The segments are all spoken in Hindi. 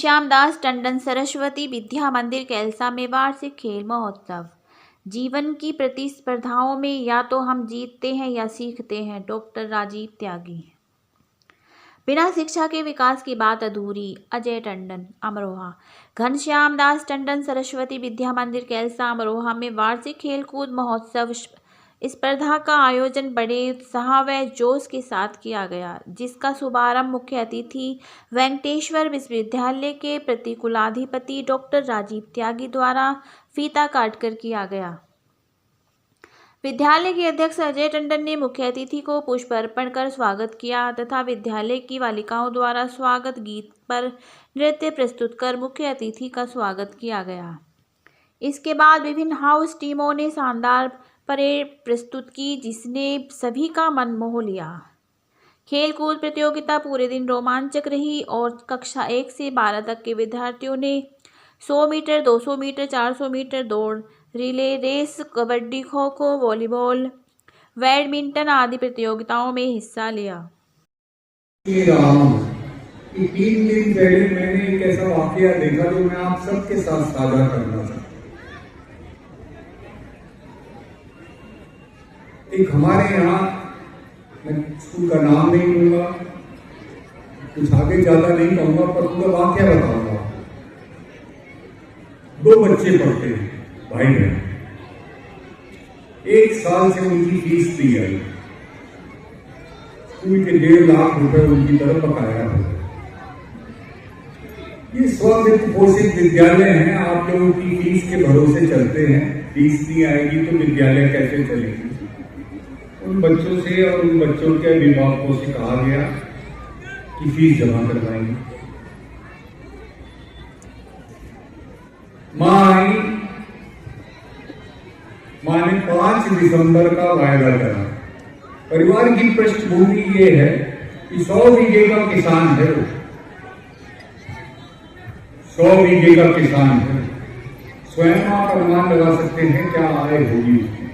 घनश्याम दास टंडन सरस्वती विद्या मंदिर कैलसा में वार्षिक खेल महोत्सव। जीवन की प्रतिस्पर्धाओं में या तो हम जीतते हैं या सीखते हैं। डॉक्टर राजीव त्यागी। बिना शिक्षा के विकास की बात अधूरी। अजय टंडन, अमरोहा। घनश्याम दास टंडन सरस्वती विद्या मंदिर कैलसा अमरोहा में वार्षिक खेलकूद महोत्सव स्पर्धा का आयोजन बड़े उत्साह व जोश के साथ किया गया, जिसका शुभारंभ मुख्य अतिथि वेंकटेश्वर विश्वविद्यालय के प्रतिकुलाधिपति डॉक्टर राजीव त्यागी द्वारा फीता काटकर किया गया। विद्यालय के अध्यक्ष अजय टंडन ने मुख्य अतिथि को पुष्प अर्पण कर स्वागत किया तथा विद्यालय की बालिकाओं द्वारा स्वागत गीत पर नृत्य प्रस्तुत कर मुख्य अतिथि का स्वागत किया गया। इसके बाद विभिन्न हाउस टीमों ने शानदार परेड प्रस्तुत की, जिसने सभी का मन मोह लिया। खेलकूद प्रतियोगिता पूरे दिन रोमांचक रही और कक्षा 1 से 12 तक के विद्यार्थियों ने 100 मीटर, 200 मीटर, 400 मीटर दौड़, relay race, kabaddi, kho kho, volleyball, badminton आदि प्रतियोगिताओं में हिस्सा लिया। 3 दिन पहले मैंने एक ऐसा वाकया देखा जो मैं आप सबके साथ साझा करना चाहता हूँ। एक हमारे यहाँ, मैं स्कूल का नाम नहीं लूंगा, कुछ आगे ज्यादा नहीं कहूंगा, पर पूरा वाकया बताऊंगा। 2 बच्चे पढ़ते हैं, भाई बहन। 1 साल से उनकी फीस दी गई, स्कूल के 1.5 लाख रुपए उनकी तरफ बकाया हो। ये स्ववित्त पोषित विद्यालय हैं, आप लोगों की फीस के भरोसे चलते हैं। फीस नहीं आएगी तो विद्यालय कैसे चलेगी? उन बच्चों से और उन बच्चों के अभिभावकों से कहा गया कि फीस जमा करवाएंगे। मां ने 5 दिसंबर का वायदा करा। परिवार की पृष्ठभूमि ये है कि 100 बीघे का किसान है, वो 100 बीघे का किसान है। स्वयं आप अनुमान लगा सकते हैं क्या आय होगी उसकी,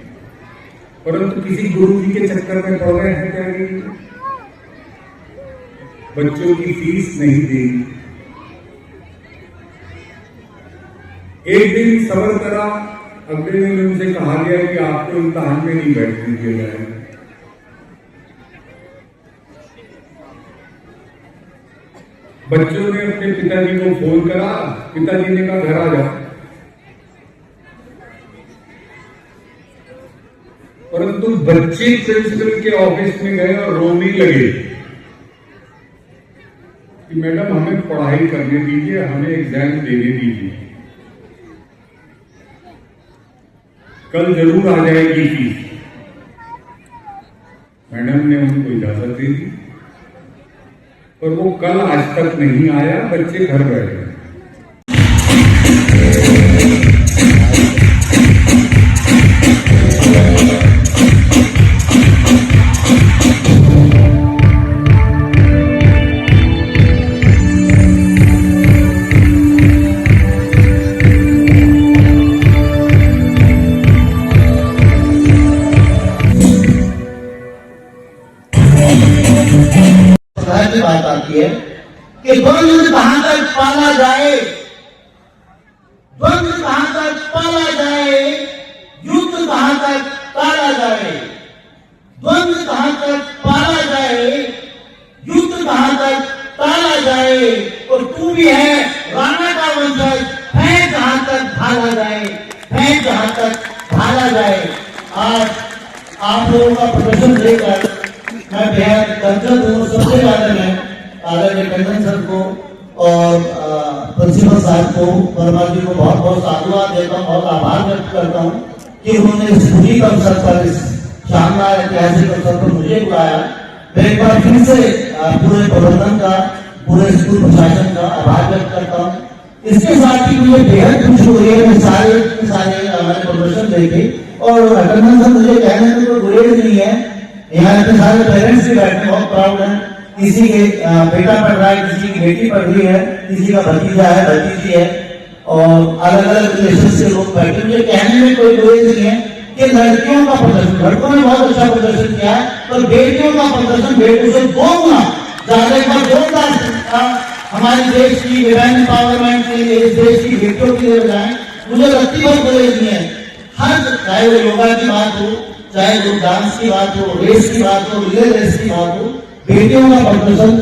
परंतु किसी गुरु जी के चक्कर में पड़ रहे हैं क्या? बच्चों की फीस नहीं देगी। एक दिन सबर करा, अगले दिन उनसे कहा गया कि आपको इम्तिहान में नहीं बैठने दिया जाएगा। बच्चों ने अपने पिताजी को फोन करा, पिताजी ने कहा घर आ जाओ। परंतु बच्चे प्रिंसिपल के ऑफिस में गए और रोने लगे कि मैडम हमें पढ़ाई करने दीजिए, हमें एग्जाम देने दीजिए, कल जरूर आ जाएगी फीस। मैडम ने उनको इजाजत दे दी, पर वो कल आज तक नहीं आया। बच्चे घर बैठ गए। की बात आती है कि द्वंद्व कहां तक पाला जाए, द्वंद्व कहां तक पाला जाए, युद्ध कहां तक टाला जाए, द्वंद्व कहां तक पाला जाए, युद्ध कहां तक टाला जाए। और तू भी है राणा का वंशज, है जहां तक भाला जाए, है जहां तक भाला जाए। आज आप लोगों का प्रदर्शन देखकर मैं बेहद गदगद हूँ। सबसे ज्यादा मैं आदरणीय टंडन सर को और प्रिंसिपल साहब को, वर्मा जी को बहुत बहुत साधुवाद देता हूँ, बहुत आभार व्यक्त करता हूँ कि उन्होंने इस खुशी के अवसर पर, इस शानदार ऐतिहासिक अवसर पर मुझे बुलाया। मैं एक बार फिर से पूरे प्रबंधन का, पूरे स्कूल प्रशासन का आभार व्यक्त करता हूँ। इसके साथ ही मुझे बेहद खुशी हो रही है। मैं सारे हमारे प्रदर्शन देखे और टंडन सर मुझे कहने में कोई गुरेज नहीं है। यहाँ इतने सारे पेरेंट्स भी बैठे बहुत प्राउड हैं। किसी के बेटा पढ़ रहा है, किसी की बेटी पढ़ रही है, किसी का भतीजा है, भतीजी है, और अलग अलग रिलेशन से लोग बैठे। मुझे कहने में कोई गुरेज नहीं है कि लड़कियों का प्रदर्शन, लड़कों ने बहुत अच्छा प्रदर्शन किया है, पर बेटियों का प्रदर्शन बेटों से 2 गुना ज्यादा, एक बार जोरदार हमारे देश की विमेन एम्पावरमेंट के लिए, इस देश की बेटियों के लिए लगाएं। मुझे रत्ती भर बदल दिए हैं, हर, चाहे वो योगा की बात हो, चाहे वो डांस की बात हो, रेस की बात हो, रिले रेस की बात हो, बेटियों का प्रदर्शन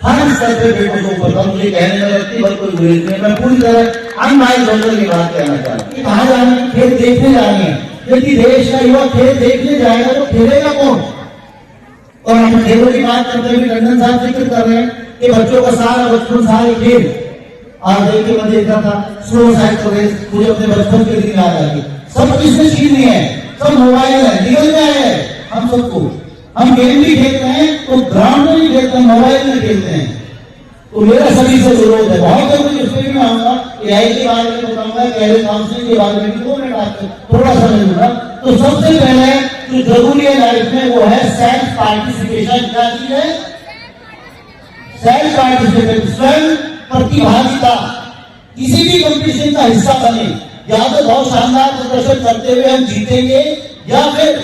हर स्तर पे बेटों को ऊपर था। मुझे कहने में रत्ती भर कोई गुरेज नहीं, मैं पूरी तरह अनमाइज होकर की बात कहना चाहता हूँ कि कहाँ जाएंगे, खेल देखने जाएंगे। यदि देश का युवा खेल देखने जाएगा तो खेलेगा कौन? और हम खेलों की बात करते हुए टंडन साहब जिक्र कर रहे हैं कि बच्चों का सारा बचपन सारे खेल। आज देखिए मैं देख रहा था स्लो साइकिल रेस, मुझे अपने बचपन के दिन याद आ गई। सब किसने छीनी है, सब मोबाइल है, निकल गया है हम सबको। हम गेम भी खेलते हैं तो ग्राउंड में भी खेलते हैं, मोबाइल में खेलते हैं। तो मेरा सभी से विरोध है, बहुत जरूरी उस पर भी मैं आऊंगा, एआई के बारे में बताऊंगा, कैरियर काउंसलिंग के बारे में भी 2 मिनट आपको थोड़ा सा मिलूंगा। तो सबसे पहले जो जरूरी है लाइफ में वो है सेल्फ पार्टिसिपेशन। क्या चीज है? सेल्फ पार्टिसिपेशन, स्वयं प्रतिभागिता। किसी भी कंपटीशन का हिस्सा बने, या तो बहुत शानदार प्रदर्शन करते हुए हम जीतेंगे, या फिर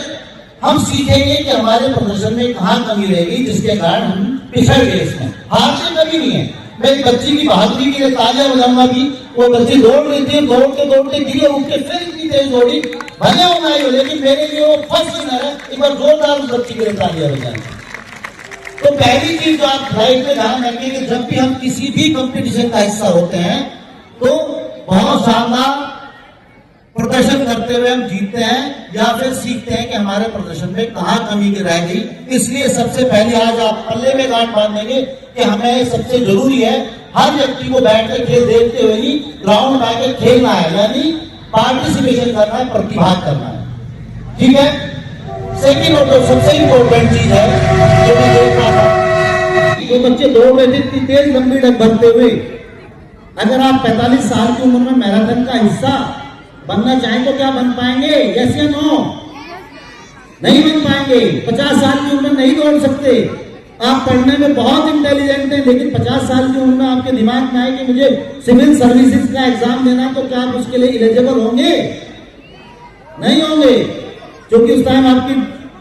हम सीखेंगे कि हमारे प्रदर्शन में कहां कमी रहेगी जिसके कारण हम पिछड़ गए। इसमें हार से कभी नहीं है। मैं एक बच्ची की बहादुरी के लिए ताजा बजाऊंगा कि वो बच्ची दौड़ रही थी, दौड़ते दौड़ते गिरे, उठ के फिर इतनी तेज दौड़ी, भले हो ना हो, लेकिन मेरे लिए वो फर्स्ट विनर है। एक बार जोरदार उस बच्ची के लिए तालियां बजाएं। तो पहली चीज जो आप लाइफ में ध्यान रखें कि जब भी हम किसी भी कंपटीशन का हिस्सा होते हैं तो बहुत शानदार प्रदर्शन करते हुए हम जीतते हैं, या फिर सीखते हैं कि हमारे प्रदर्शन में कहां कमी रह गई। इसलिए सबसे पहले आज आप पल्ले में गांठ बांध देंगे कि हमें सबसे जरूरी है हर व्यक्ति को बैठकर खेल देखते हुए ही ग्राउंड में आकर खेलना है, यानी पार्टिसिपेशन करना है, प्रतिभाग करना है। ठीक है। सेकेंड और जो सबसे इंपॉर्टेंट चीज है जो मैं देख रहा था, जो बच्चे दौड़ रहे थे इतनी तेज लंबी डग भरते हुए, अगर आप 45 साल की उम्र में मैराथन का हिस्सा बनना चाहें तो क्या बन पाएंगे? यस या नो? नहीं बन पाएंगे। 50 साल की उम्र में नहीं दौड़ सकते। आप पढ़ने में बहुत इंटेलिजेंट हैं, लेकिन 50 साल की उम्र में आपके दिमाग में आए कि मुझे सिविल सर्विसेज का एग्जाम देना, तो क्या आप उसके लिए एलिजिबल होंगे? नहीं होंगे, क्योंकि उस टाइम आपकी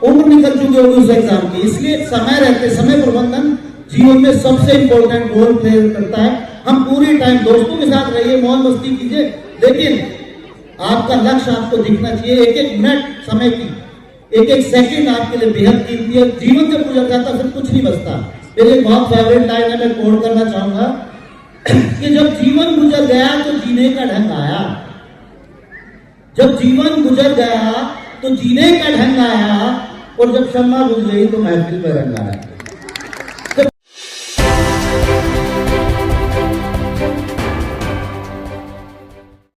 उम्र निकल चुकी होगी उस एग्जाम की। इसलिए समय रहते, समय प्रबंधन जीवन में सबसे इंपॉर्टेंट रोल प्ले करता है। हम पूरी टाइम दोस्तों के साथ रहिए, मौज मस्ती कीजिए, लेकिन आपका लक्ष्य आपको दिखना चाहिए। एक एक मिनट समय की, एक एक सेकंड आपके लिए बेहद कीमती है। जीवन जब गुजर जाता फिर कुछ नहीं बचता। मेरी एक बहुत फेवरेट लाइन है, मैं कोट करना चाहूंगा कि जब जीवन गुजर गया तो जीने का ढंग आया। जब जीवन गुजर गया तो जीने का ढंग आया, और जब शम्मा बुझ गई तो महफिल में रंग आया।